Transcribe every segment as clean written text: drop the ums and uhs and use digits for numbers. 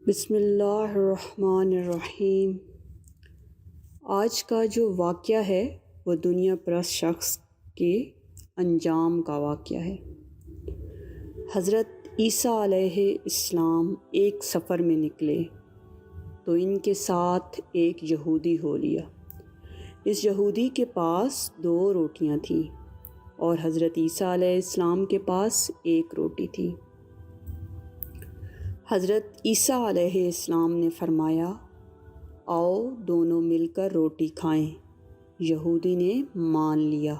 بسم اللہ الرحمن الرحیم۔ آج کا جو واقعہ ہے وہ دنیا پرست شخص کے انجام کا واقعہ ہے۔ حضرت عیسیٰ علیہ السلام ایک سفر میں نکلے تو ان کے ساتھ ایک یہودی ہو لیا۔ اس یہودی کے پاس 2 روٹیاں تھیں اور حضرت عیسیٰ علیہ السلام کے پاس 1 روٹی تھی۔ حضرت عیسیٰ علیہ السلام نے فرمایا، آؤ دونوں مل کر روٹی کھائیں۔ یہودی نے مان لیا،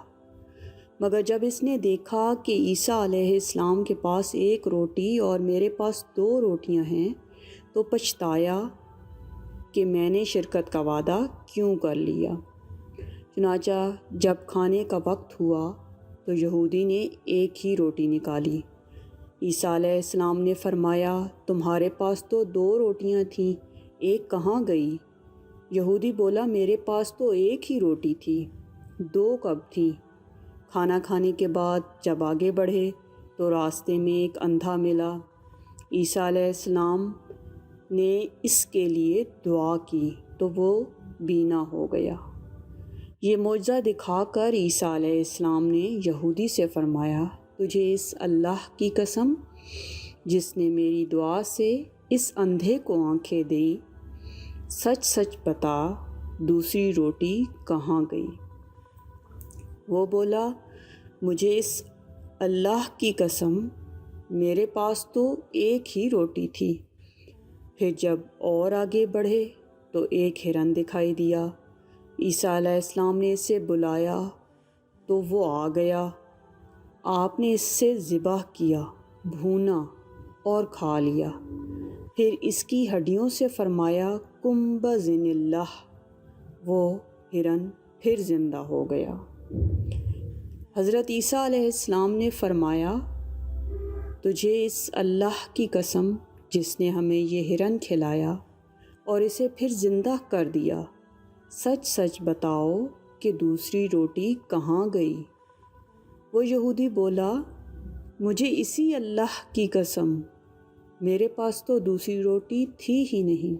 مگر جب اس نے دیکھا کہ عیسیٰ علیہ السلام کے پاس 1 روٹی اور میرے پاس 2 روٹیاں ہیں تو پچھتایا کہ میں نے شرکت کا وعدہ کیوں کر لیا۔ چنانچہ جب کھانے کا وقت ہوا تو یہودی نے 1 ہی روٹی نکالی۔ عیسیٰ علیہ السلام نے فرمایا، تمہارے پاس تو 2 روٹیاں تھیں، 1 کہاں گئی؟ یہودی بولا، میرے پاس تو 1 ہی روٹی تھی، 2 کب تھیں؟ کھانا کھانے کے بعد جب آگے بڑھے تو راستے میں ایک اندھا ملا۔ عیسیٰ علیہ السلام نے اس کے لیے دعا کی تو وہ بینا ہو گیا۔ یہ معجزہ دکھا کر عیسیٰ علیہ السلام نے یہودی سے فرمایا، تجھے اس اللہ کی قسم جس نے میری دعا سے اس اندھے کو آنکھیں دی، سچ سچ بتا دوسری روٹی کہاں گئی؟ وہ بولا، مجھے اس اللہ کی قسم میرے پاس تو 1 ہی روٹی تھی۔ پھر جب اور آگے بڑھے تو ایک ہرن دکھائی دیا۔ عیسیٰ علیہ السلام نے اسے بلایا تو وہ آ گیا۔ آپ نے اس سے ذبح کیا، بھونا اور کھا لیا۔ پھر اس کی ہڈیوں سے فرمایا، کم بزن اللہ۔ وہ ہرن پھر زندہ ہو گیا۔ حضرت عیسیٰ علیہ السلام نے فرمایا، تجھے اس اللہ کی قسم جس نے ہمیں یہ ہرن کھلایا اور اسے پھر زندہ کر دیا، سچ سچ بتاؤ کہ دوسری روٹی کہاں گئی؟ وہ یہودی بولا، مجھے اسی اللہ کی قسم میرے پاس تو دوسری روٹی تھی ہی نہیں۔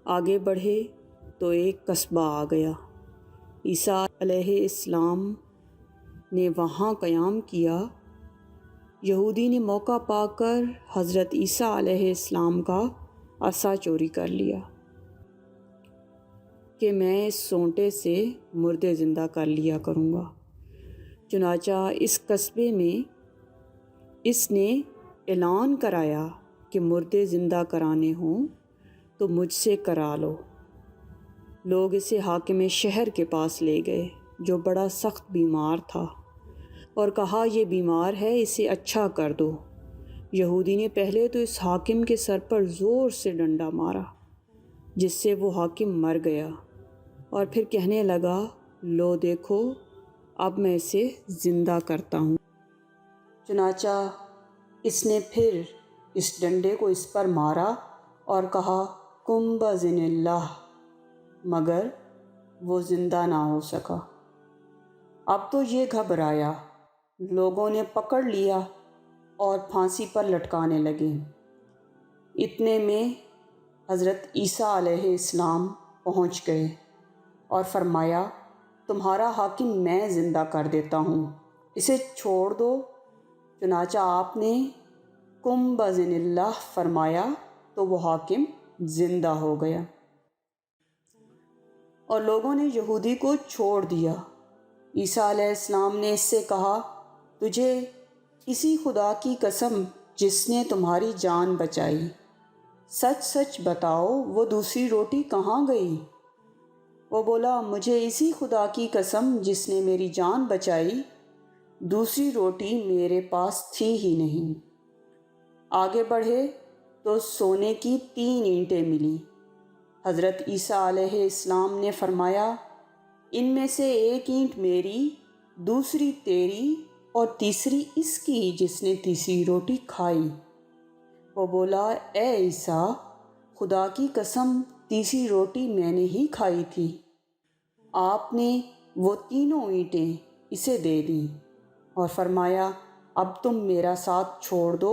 آگے بڑھے تو ایک قصبہ آ گیا۔ عیسیٰ علیہ السلام نے وہاں قیام کیا۔ یہودی نے موقع پا کر حضرت عیسیٰ علیہ السلام کا عصا چوری کر لیا کہ میں اس سونٹے سے مردے زندہ کر لیا کروں گا۔ چنانچہ اس قصبے میں اس نے اعلان کرایا کہ مردے زندہ کرانے ہوں تو مجھ سے کرا لو۔ لوگ اسے حاکم شہر کے پاس لے گئے جو بڑا سخت بیمار تھا اور کہا، یہ بیمار ہے، اسے اچھا کر دو۔ یہودی نے پہلے تو اس حاکم کے سر پر زور سے ڈنڈا مارا جس سے وہ حاکم مر گیا، اور پھر کہنے لگا، لو دیکھو اب میں اسے زندہ کرتا ہوں۔ چنانچہ اس نے پھر اس ڈنڈے کو اس پر مارا اور کہا، کم بزن اللہ، مگر وہ زندہ نہ ہو سکا۔ اب تو یہ گھبرایا، لوگوں نے پکڑ لیا اور پھانسی پر لٹکانے لگے۔ اتنے میں حضرت عیسیٰ علیہ السلام پہنچ گئے اور فرمایا، تمہارا حاکم میں زندہ کر دیتا ہوں، اسے چھوڑ دو۔ چنانچہ آپ نے کم بزن اللہ فرمایا تو وہ حاکم زندہ ہو گیا اور لوگوں نے یہودی کو چھوڑ دیا۔ عیسیٰ علیہ السلام نے اس سے کہا، تجھے اسی خدا کی قسم جس نے تمہاری جان بچائی، سچ سچ بتاؤ وہ دوسری روٹی کہاں گئی؟ وہ بولا، مجھے اسی خدا کی قسم جس نے میری جان بچائی، دوسری روٹی میرے پاس تھی ہی نہیں۔ آگے بڑھے تو سونے کی 3 اینٹیں ملیں۔ حضرت عیسیٰ علیہ السلام نے فرمایا، ان میں سے 1 اینٹ میری، دوسری تیری اور تیسری اس کی جس نے تیسری روٹی کھائی۔ وہ بولا، اے عیسیٰ، خدا کی قسم تیسری روٹی میں نے ہی کھائی تھی۔ آپ نے وہ تینوں اینٹیں اسے دے دیں اور فرمایا، اب تم میرا ساتھ چھوڑ دو